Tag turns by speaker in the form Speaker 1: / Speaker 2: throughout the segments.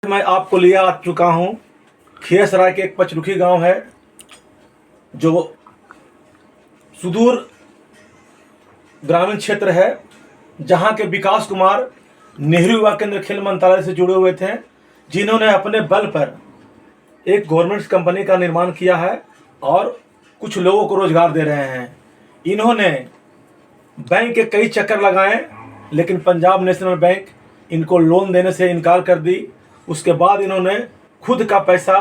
Speaker 1: मैं आपको लिया आ चुका हूँ। खियसराय के एक पचरुखी गांव है जो सुदूर ग्रामीण क्षेत्र है, जहां के विकास कुमार नेहरू युवा केंद्र खेल मंत्रालय से जुड़े हुए थे, जिन्होंने अपने बल पर एक गवर्नमेंट कंपनी का निर्माण किया है और कुछ लोगों को रोजगार दे रहे हैं। इन्होंने बैंक के कई चक्कर लगाए, लेकिन पंजाब नेशनल बैंक इनको लोन देने से इनकार कर दी। उसके बाद इन्होंने खुद का पैसा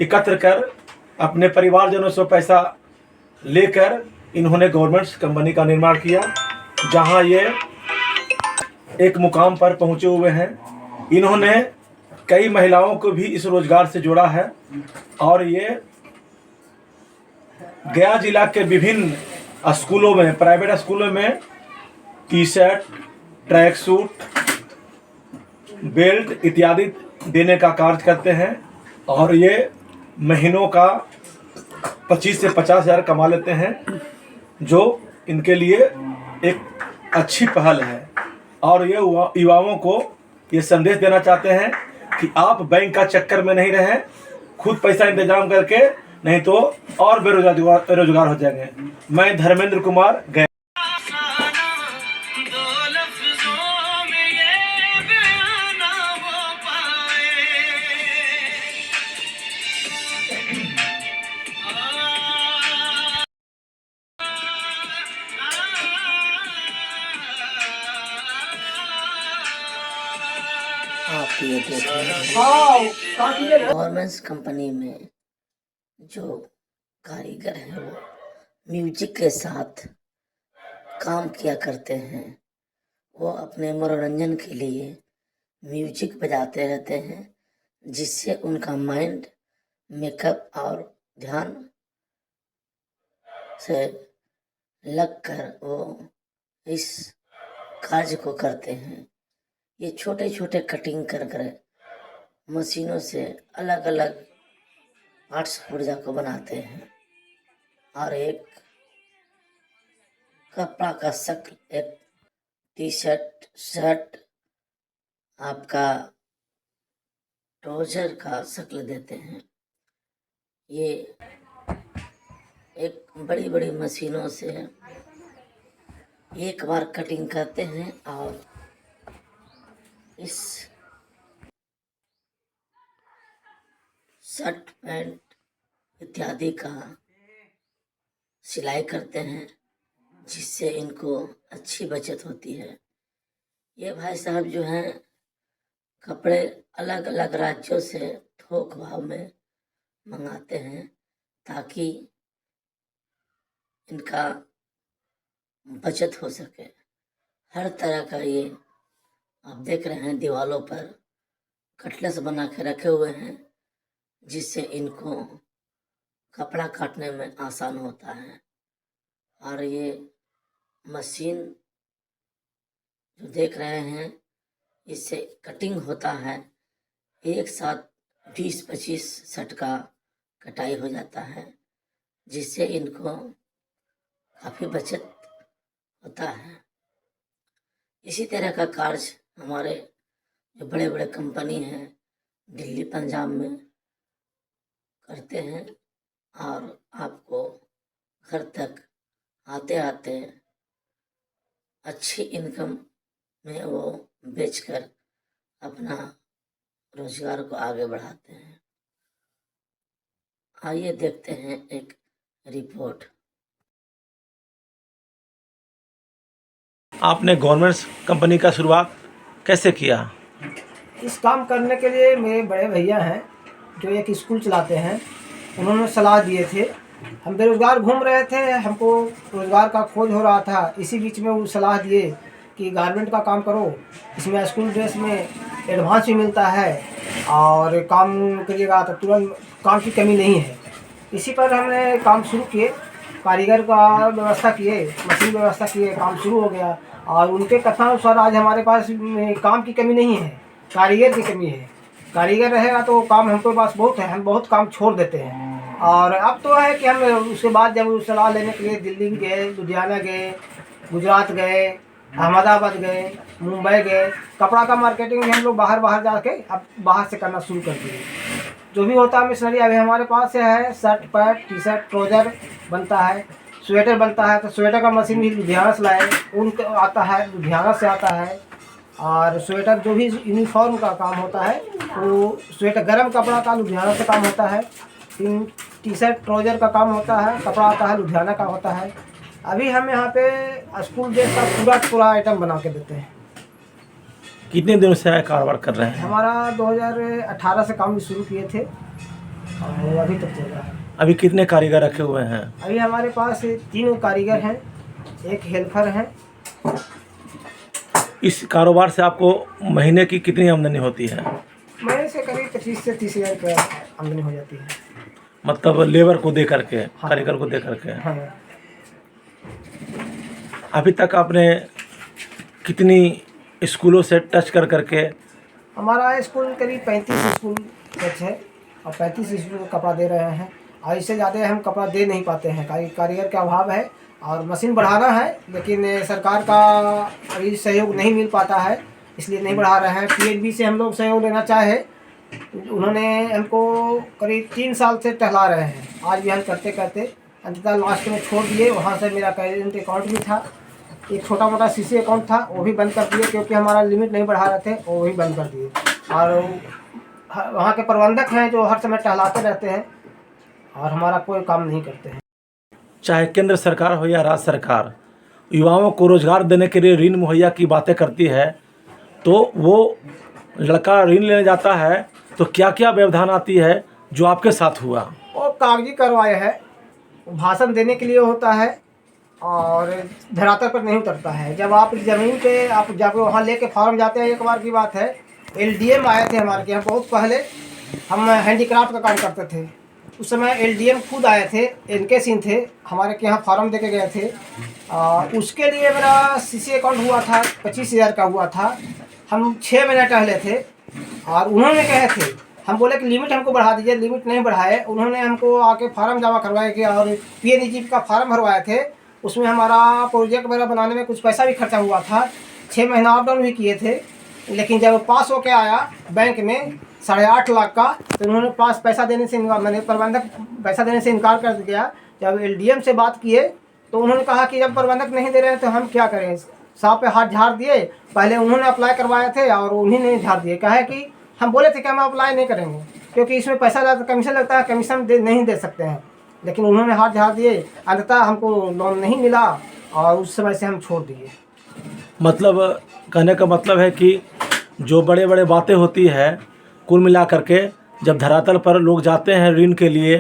Speaker 1: एकत्र कर अपने परिवारजनों से पैसा लेकर इन्होंने गवर्नमेंट कंपनी का निर्माण किया, जहां ये एक मुकाम पर पहुंचे हुए हैं। इन्होंने कई महिलाओं को भी इस रोजगार से जोड़ा है और ये गया जिला के विभिन्न स्कूलों में, प्राइवेट स्कूलों में T shirt, track suit, belt इत्यादि देने का कार्य करते हैं और ये महीनों का 25 से 50 हज़ार कमा लेते हैं, जो इनके लिए एक अच्छी पहल है। और ये युवाओं को ये संदेश देना चाहते हैं कि आप बैंक का चक्कर में नहीं रहें, खुद पैसा इंतजाम करके, नहीं तो और बेरोजगार हो जाएंगे। मैं धर्मेंद्र कुमार गया।
Speaker 2: आप ये देख रहे हैं गवर्नमेंट कंपनी में जो कारीगर हैं वो म्यूजिक के साथ काम किया करते हैं। वो अपने मनोरंजन के लिए म्यूजिक बजाते रहते हैं, जिससे उनका माइंड मेकअप और ध्यान से लगकर वो इस कार्य को करते हैं। ये छोटे छोटे कटिंग कर मशीनों से अलग अलग पार्ट्स पुर्जा को बनाते हैं और एक कपड़ा का शक्ल, एक टी शर्ट, शर्ट, आपका ट्राउजर का शक्ल देते हैं। ये एक बड़ी बड़ी मशीनों से एक बार कटिंग करते हैं और इस शर्ट, पैंट इत्यादि का सिलाई करते हैं, जिससे इनको अच्छी बचत होती है। ये भाई साहब जो हैं कपड़े अलग अलग राज्यों से थोक भाव में मंगाते हैं, ताकि इनका बचत हो सके। हर तरह का ये आप देख रहे हैं दीवारों पर कटलेस बना के रखे हुए हैं, जिससे इनको कपड़ा काटने में आसान होता है। और ये मशीन जो देख रहे हैं, इससे कटिंग होता है। एक साथ 20-25 शर्ट का कटाई हो जाता है, जिससे इनको काफ़ी बचत होता है। इसी तरह का कार्य हमारे जो बड़े बड़े कंपनी हैं दिल्ली, पंजाब में करते हैं और आपको घर तक आते आते अच्छी इनकम में वो बेचकर अपना रोजगार को आगे बढ़ाते हैं। आइए देखते हैं एक रिपोर्ट।
Speaker 1: आपने गवर्नमेंट कंपनी का शुरुआत कैसे किया?
Speaker 3: इस काम करने के लिए मेरे बड़े भैया हैं जो एक स्कूल चलाते हैं, उन्होंने सलाह दिए थे। हम बेरोज़गार घूम रहे थे, हमको रोज़गार का खोज हो रहा था। इसी बीच में वो सलाह दिए कि गारमेंट का काम करो, इसमें स्कूल ड्रेस में एडवांस भी मिलता है और काम करिएगा तो तुरंत काम की कमी नहीं है। इसी पर हमने काम शुरू किए, कारीगर का व्यवस्था किए, मशीन व्यवस्था किए, काम शुरू हो गया। और उनके कथनानुसार आज हमारे पास काम की कमी नहीं है, कारीगर की कमी है। कारीगर रहेगा तो काम हमके पास बहुत है, हम बहुत काम छोड़ देते हैं। और अब तो है कि हम उसके बाद जब सलाह लेने के लिए दिल्ली भी गए, लुधियाना गए, गुजरात गए, अहमदाबाद गए, मुंबई गए। कपड़ा का मार्केटिंग भी हम लोग बाहर बाहर जाके अब बाहर से करना शुरू कर दिए। जो भी होता है मिशनरी अभी हमारे पास से है, shirt pant T shirt trouser बनता है, स्वेटर बनता है। तो स्वेटर का मशीन भी लुधियाना से लाए, ऊन आता है लुधियाना से आता है। और स्वेटर जो भी यूनिफॉर्म का काम होता है वो स्वेटर गर्म कपड़ा का लुधियाना से काम होता है। टी शर्ट ट्राउजर का काम होता है, कपड़ा आता है लुधियाना का होता है। अभी हम यहाँ पे स्कूल ड्रेस का पूरा आइटम बना के देते हैं।
Speaker 1: कितने दिनों से कारोबार कर रहे हैं?
Speaker 3: हमारा 2018 से काम भी शुरू किए थे और अभी तक चल रहा है।
Speaker 1: अभी कितने कारीगर रखे हुए हैं?
Speaker 3: अभी हमारे पास 3 कारीगर हैं, एक हेल्पर है।
Speaker 1: इस कारोबार से आपको महीने की कितनी आमदनी होती है?
Speaker 3: महीने से करीब 25 से 30 हज़ार रुपया आमदनी हो जाती है।
Speaker 1: मतलब लेबर को दे करके,
Speaker 3: हाँ।
Speaker 1: कारीगर को दे करके।
Speaker 3: हाँ।
Speaker 1: अभी तक आपने कितनी स्कूलों से टच कर करके?
Speaker 3: हमारा स्कूल करीब 35 स्कूल टच है और 35 स्कूल को कपड़ा दे रहे हैं। और इससे ज़्यादा हम कपड़ा दे नहीं पाते हैं, कारीगर का अभाव है और मशीन बढ़ाना है, लेकिन सरकार का अभी सहयोग नहीं मिल पाता है, इसलिए नहीं बढ़ा रहे हैं। PHB से हम लोग सहयोग लेना चाहे, उन्होंने हमको करीब 3 साल से टहला रहे हैं। आज भी हम करते करते अंततः लास्ट में छोड़ दिए। वहाँ से मेरा करेंट अकाउंट भी था, एक छोटा मोटा CC अकाउंट था, वो भी बंद कर दिए क्योंकि हमारा लिमिट नहीं बढ़ा रहे थे, वो भी बंद कर दिए। और वहाँ के प्रबंधक हैं जो हर समय टहलाते रहते हैं और हमारा कोई काम नहीं करते हैं।
Speaker 1: चाहे केंद्र सरकार हो या राज्य सरकार, युवाओं को रोजगार देने के लिए ऋण मुहैया की बातें करती है, तो वो लड़का ऋण लेने जाता है तो क्या क्या व्यवधान आती है जो आपके साथ हुआ?
Speaker 3: वो कागजी करवाए है, भाषण देने के लिए होता है और धरातल पर नहीं उतरता है। जब आप ज़मीन पे आप जब वहाँ लेके फॉर्म जाते हैं, एक बार की बात है LDM आए थे हमारे यहाँ बहुत पहले, हम हैंडीक्राफ्ट का काम करते थे। उस समय LDM खुद आए थे, इनके सिंह थे, हमारे के यहाँ फॉर्म दे के गए थे। उसके लिए मेरा CC अकाउंट हुआ था, 25,000 का हुआ था। हम 6 महीने टहले थे और उन्होंने कहे थे, हम बोले कि लिमिट हमको बढ़ा दीजिए, लिमिट नहीं बढ़ाए। उन्होंने हमको आके फार्म जमा करवाए कि और PNG का फार्म भरवाए थे। उसमें हमारा प्रोजेक्ट वगैरह बनाने में कुछ पैसा भी खर्चा हुआ था। 6 महीना अप डाउन भी किए थे, लेकिन जब पास होके आया बैंक में 8.5 लाख का, तो उन्होंने पैसा देने से मैंने प्रबंधक पैसा देने से इनकार कर दिया। जब LDM से बात किए तो उन्होंने कहा कि जब प्रबंधक नहीं दे रहे हैं तो हम क्या करें। साहब पे हाथ झाड़ दिए। पहले उन्होंने अप्लाई करवाए थे और उन्हीं ने झाड़ दिए। कहा है कि हम बोले थे कि हम अप्लाई नहीं करेंगे क्योंकि इसमें पैसा कमीशन लगता है, कमीशन नहीं दे सकते हैं, लेकिन उन्होंने हाथ झाड़ दिए। अंततः हमको लोन नहीं मिला और उस समय से हम छोड़ दिए।
Speaker 1: मतलब कहने का मतलब है कि जो बड़े बड़े बातें होती है, कुल मिला करके जब धरातल पर लोग जाते हैं ऋण के लिए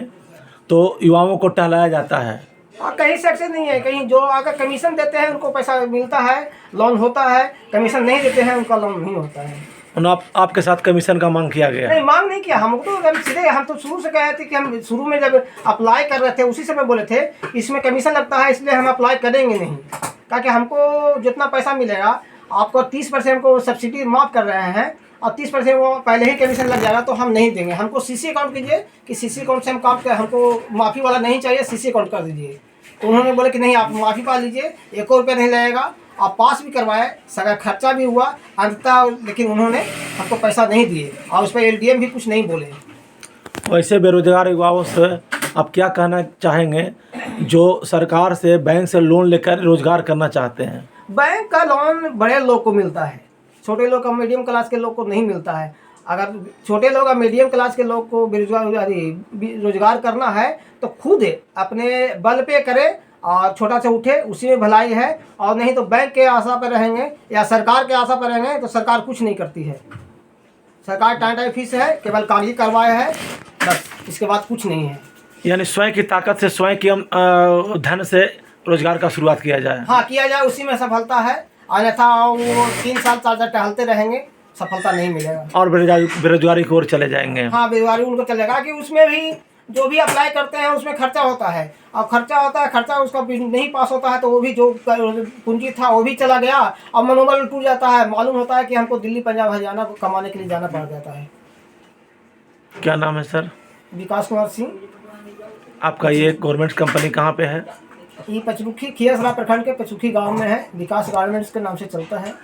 Speaker 1: तो युवाओं को टहलाया जाता है।
Speaker 3: और कहीं सक्सेस नहीं है, कहीं जो अगर कमीशन देते हैं उनको पैसा मिलता है, लोन होता है, कमीशन नहीं देते हैं उनका लोन नहीं होता है।
Speaker 1: और आपके साथ कमीशन का मांग किया गया?
Speaker 3: नहीं, मांग नहीं किया। हमको तो सीधे हम तो शुरू से कहे थे कि हम शुरू में जब अप्लाई कर रहे थे उसी समय बोले थे इसमें कमीशन लगता है, इसलिए हम अप्लाई करेंगे नहीं। ताकि हमको जितना पैसा मिलेगा आपको 30% हमको सब्सिडी माफ़ कर रहे हैं और 30% वो पहले ही कमीशन लग जाएगा, तो हम नहीं देंगे। हमको CC अकाउंट कीजिए कि CC अकाउंट से हम काम कर, हमको माफ़ी वाला नहीं चाहिए, CC अकाउंट कर दीजिए। तो उन्होंने बोले कि नहीं, आप माफ़ी पा लीजिए, 1 रुपया नहीं लगेगा। आप पास भी करवाए, सारा खर्चा भी हुआ अंततः, लेकिन उन्होंने हमको पैसा नहीं दिए और उस पर LDM भी कुछ नहीं बोले।
Speaker 1: वैसे बेरोजगार युवाओं से आप क्या कहना चाहेंगे जो सरकार से, बैंक से लोन लेकर रोजगार करना चाहते हैं?
Speaker 3: बैंक का लोन बड़े लोग को मिलता है, छोटे लोग का, मीडियम क्लास के लोग को नहीं मिलता है। अगर छोटे लोग और मीडियम क्लास के लोग को रोजगार करना है तो खुद अपने बल पे करे और छोटा से उठे, उसी में भलाई है। और नहीं तो बैंक के आशा पर रहेंगे या सरकार के आशा पर रहेंगे तो सरकार कुछ नहीं करती है। सरकार टाइम फीस है, केवल कागजी करवाए है बस, इसके बाद कुछ नहीं है।
Speaker 1: यानी स्वयं की ताकत से, स्वयं की धन से रोजगार का शुरुआत किया जाए।
Speaker 3: हाँ, किया जाए, उसी में सफलता है। अन्यथा वो 3 साल 4 साल टहलते रहेंगे, सफलता नहीं मिलेगा और
Speaker 1: बेरोजगारी की ओर चले जाएंगे।
Speaker 3: हाँ, बेरोजगारी उनको चलेगा कि उसमें भी जो भी अप्लाई करते हैं उसमें खर्चा होता है और खर्चा उसका नहीं पास होता है तो वो भी जो पूंजी था वो भी चला गया और मनोबल टूट जाता है। मालूम होता है कि हमको दिल्ली पंजाब हरियाणा को कमाने के लिए जाना पड़ जाता है।
Speaker 1: क्या नाम है सर?
Speaker 3: विकास कुमार सिंह।
Speaker 1: आपका ये गवर्नमेंट कंपनी कहाँ पे है?
Speaker 3: ये पचरुखी खियासरा प्रखंड के पचरुखी गांव में है। विकास गारमेंट्स के नाम से चलता है।